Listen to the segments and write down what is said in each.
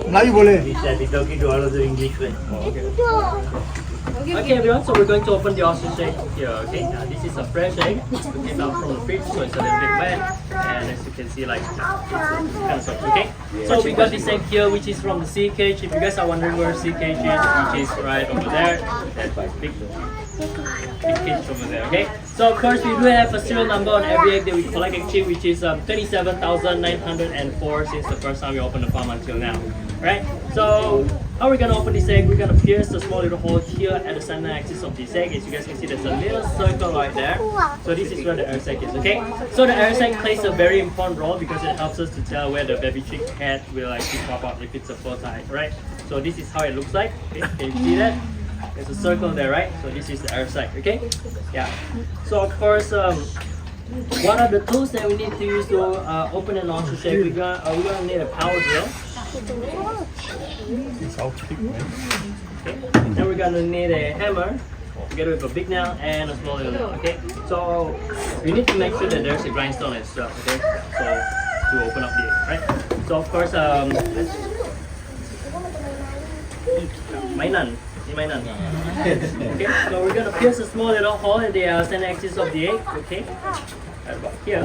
Melayu boleh. Bisa talking to all of the English friends. Okay everyone, so we're going to open the ostrich egg here, okay? This is a fresh egg, we came out from the fridge, so it's a little bit wet, and as you can see, like, it's kind of soft, okay? So we got this egg here, which is from the sea cage. If you guys are wondering where sea cage is, which is right over there, that's big cage over there, okay? So of course, we do have a serial number on every egg that we collect actually, which is 27,904 since the first time we opened the farm until now, right? So how we're gonna open this egg, we're gonna pierce a small little hole here at the center axis of this egg. As you guys can see, there's a little circle right there. So this is where the air sac is, okay? So the air sac plays a very important role because it helps us to tell where the baby chick head will actually pop out if it's a full type, right? So this is how it looks like, okay? Can you see that? There's a circle there, right? So this is the air sac, okay? Yeah. So of course, what are the tools that we need to use to open an ostrich egg? We're gonna need a power drill. It's all thick, man. Okay. Then we're gonna need a hammer together with a big nail and a small little nail. Okay. So we need to make sure that there's a grindstone as well. Okay. So to open up the egg, right? So of course, mainan. Okay. So we're gonna pierce a small little hole in the center axis of the egg. Okay. Right about here.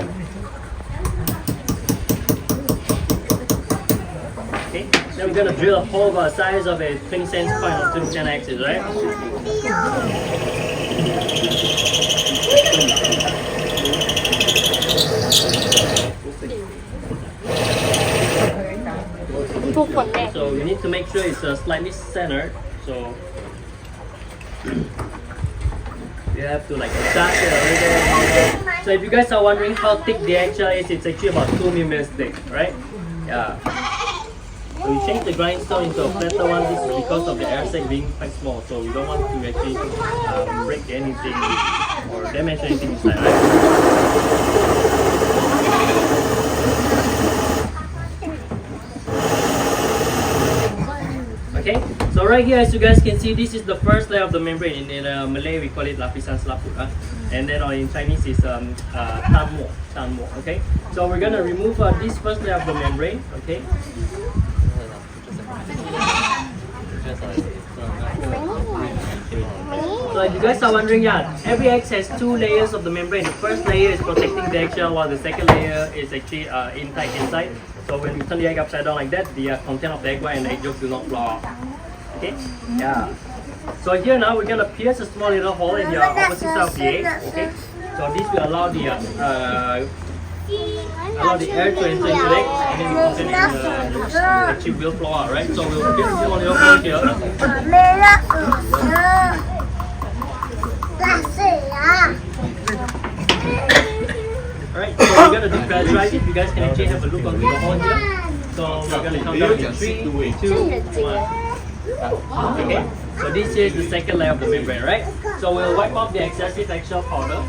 Okay, then we're gonna drill a hole about the size of a 20 cents coin onto the center axis, right? So we need to make sure it's slightly centered. So you have to like adjust it a little. So if you guys are wondering how thick the egg shell is, it's actually about 2 mm thick, right? Yeah. So we change the grindstone into a flatter one. This is because of the air sac being quite small, so we don't want to actually break anything or damage anything inside, right? Okay, so right here, as you guys can see, this is the first layer of the membrane. In Malay, we call it lapisan selaput, and then in Chinese is tanmoh. Okay, so we're gonna remove this first layer of the membrane. Okay. So if you guys are wondering, yeah, every egg has 2 layers of the membrane. The first layer is protecting the eggshell, while the second layer is actually intact inside. So when we turn the egg upside down like that, the content of the egg white and the egg yolk do not flow out. Okay? Yeah. So here now we're gonna pierce a small little hole in the opposite side of the egg. Okay? So this will allow the air to enter into the egg, and then the content actually will flow out, right? So we'll pierce a small little hole here. Alright, so we're gonna depressurize it. You guys can actually have a look on the hole here. So we're gonna count down in 3, 2, 1. Okay, so this is the second layer of the membrane, right? So we'll wipe off the excessive eggshell powder.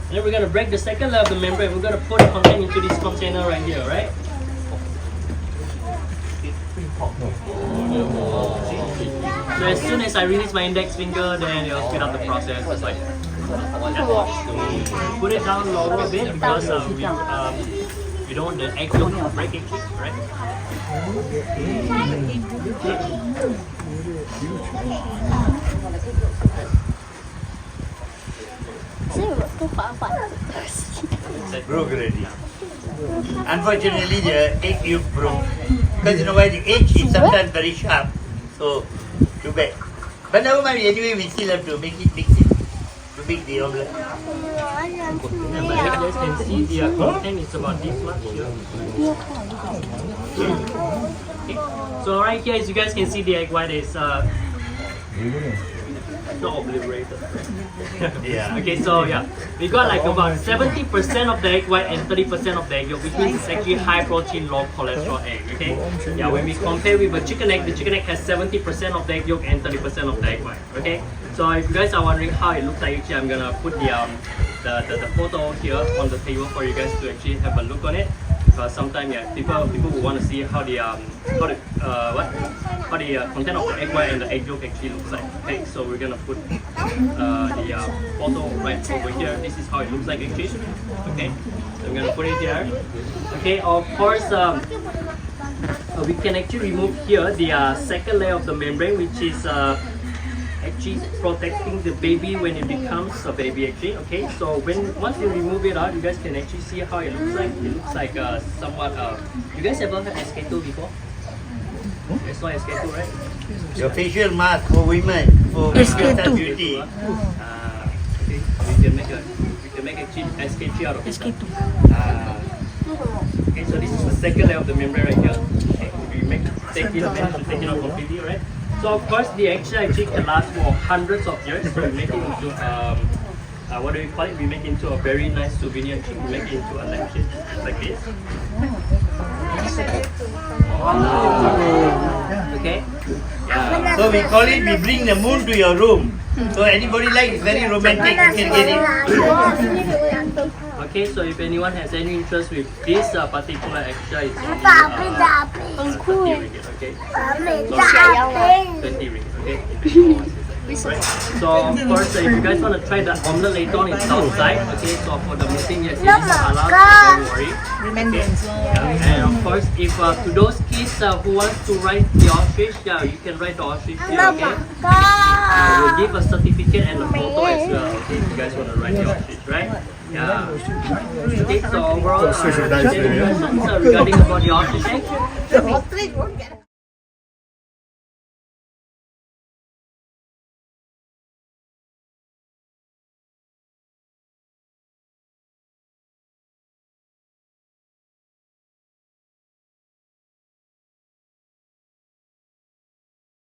And then we're gonna break the second layer of the membrane. We're gonna put the content into this container right here, right? So as soon as I release my index finger, then it'll speed up the process. Just like put it down lower a bit because we don't want the egg yolk to break actually, right? Broke already. Unfortunately, the egg yolk broke. Because you know why, the edge is sometimes very sharp. So, too bad. But never mind, anyway, we still have to mix it to make the omelette. Yeah, but you guys can see the content is about this much here. Okay. So right here, as you guys can see, the egg white is not obliterated. Yeah. Okay, so yeah, we got like about 70% of the egg white and 30% of the egg yolk, which means it's actually high protein, low cholesterol egg. Okay. Yeah, when we compare with a chicken egg, the chicken egg has 70% of the egg yolk and 30% of the egg white. Okay. So if you guys are wondering how it looks like, actually I'm gonna put the photo here on the table for you guys to actually have a look on it. Because sometimes, yeah, people will want to see how the how the content of the egg white and the egg yolk actually looks like. Okay, so we're gonna put the photo right over here. This is how it looks like actually. Okay, so I'm gonna put it here. Okay, of course, we can actually remove here the second layer of the membrane, which is actually protecting the baby when it becomes a baby actually. Okay, so once you remove it out, you guys can actually see how it looks like. It looks like somewhat you guys ever heard SK2 before? It's not SK2, right? Your facial mask for women, for SK2. beauty. Okay, we can make actually SK3 out of it. Okay, so this is the second layer of the membrane right here. Okay, we take it out completely, right? So of course the egg actually can last for hundreds of years. So we make it into what do we call it? We make it into a very nice souvenir. Actually, we make it into a lampshade like this. Okay. Yeah. So we call it, we bring the moon to your room. So anybody like, it's very romantic, you can get it. Okay, so if anyone has any interest with this particular extra, it's only 30 ringgit, okay? So, 20 ringgit, okay? If anyone wants it. Right. So of course, if you guys want to try the omelette later on, it's outside. Okay, so for the meeting, yes, it is halal, so don't worry. Okay. Yeah. And of course, if to those kids who want to ride the ostrich, yeah, you can ride the ostrich here, okay? We'll give a certificate and a photo as well, okay, if you guys want to ride the ostrich, right? Yeah. Okay, so overall, regarding about the ostrich egg.